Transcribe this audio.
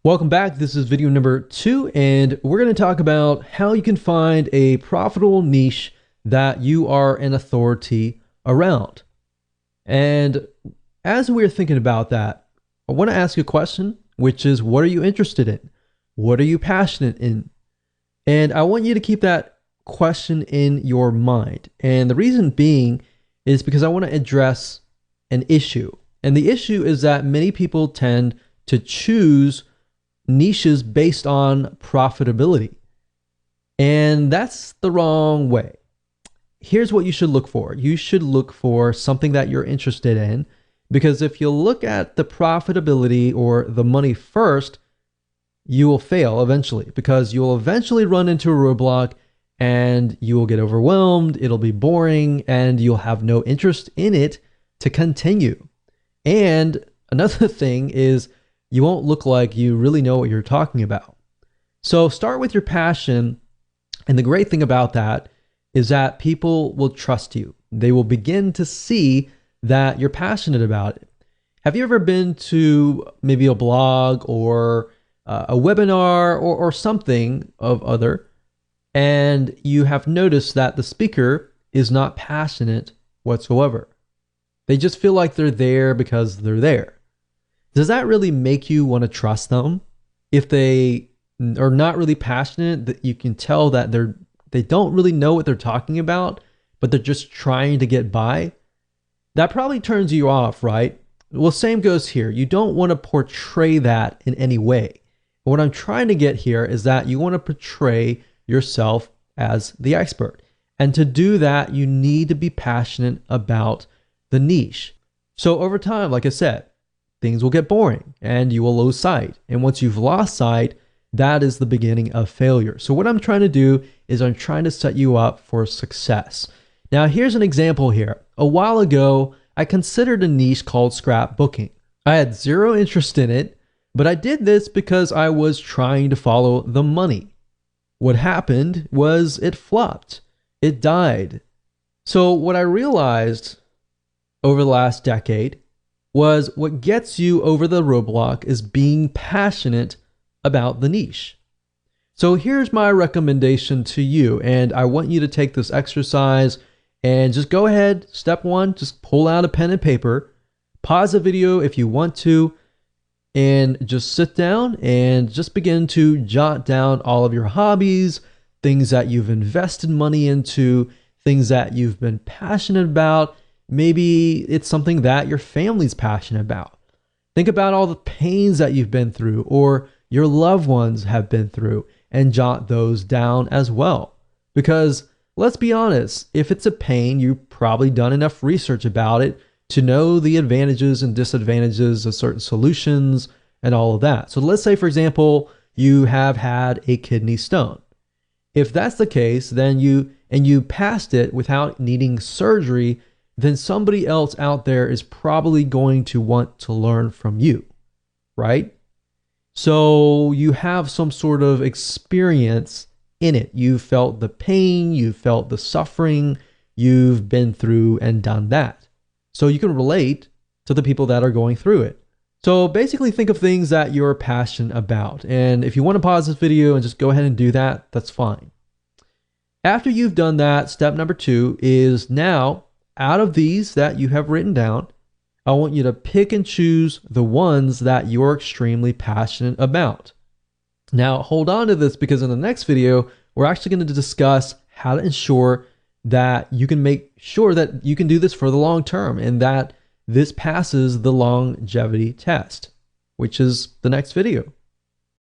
Welcome back. This is video number 2, and we're going to talk about how you can find a profitable niche that you are an authority around. And as we're thinking about that, I want to ask you a question, which is, what are you interested in? What are you passionate in? And I want you to keep that question in your mind. And the reason being is because I want to address an issue. And the issue is that many people tend to choose niches based on profitability. And that's the wrong way. Here's what you should look for. You should look for something that you're interested in, because if you look at the profitability or the money first, you will fail eventually, because you will eventually run into a roadblock and you will get overwhelmed. It'll be boring and you'll have no interest in it to continue. And another thing is, you won't look like you really know what you're talking about. So start with your passion. And the great thing about that is that people will trust you. They will begin to see that you're passionate about it. Have you ever been to maybe a blog or a webinar or something of other, and you have noticed that the speaker is not passionate whatsoever? They just feel like they're there because they're there. Does that really make you want to trust them? If they are not really passionate, that you can tell that they don't really know what they're talking about, but they're just trying to get by, that probably turns you off, right? Well, same goes here. You don't want to portray that in any way. What I'm trying to get here is that you want to portray yourself as the expert. And to do that, you need to be passionate about the niche. So over time, like I said, things will get boring and you will lose sight. And once you've lost sight, that is the beginning of failure. So what I'm trying to do is I'm trying to set you up for success. Now, here's an example here. A while ago, I considered a niche called scrapbooking. I had zero interest in it, but I did this because I was trying to follow the money. What happened was it flopped. It died. So what I realized over the last decade was what gets you over the roadblock is being passionate about the niche. So here's my recommendation to you, and I want you to take this exercise and just go ahead. Step 1, just pull out a pen and paper, pause the video if you want to, and just sit down and just begin to jot down all of your hobbies, things that you've invested money into, things that you've been passionate about. Maybe it's something that your family's passionate about. Think about all the pains that you've been through or your loved ones have been through, and jot those down as well. Because let's be honest, if it's a pain, you've probably done enough research about it to know the advantages and disadvantages of certain solutions and all of that. So let's say, for example, you have had a kidney stone. If that's the case, then you passed it without needing surgery, then somebody else out there is probably going to want to learn from you, right? So you have some sort of experience in it. You felt the pain, you felt the suffering, you've been through and done that. So you can relate to the people that are going through it. So basically think of things that you're passionate about. And if you want to pause this video and just go ahead and do that, that's fine. After you've done that, step number 2 is now, out of these that you have written down, I want you to pick and choose the ones that you're extremely passionate about. Now, hold on to this, because in the next video, we're actually going to discuss how to ensure that you can make sure that you can do this for the long term and that this passes the longevity test, which is the next video.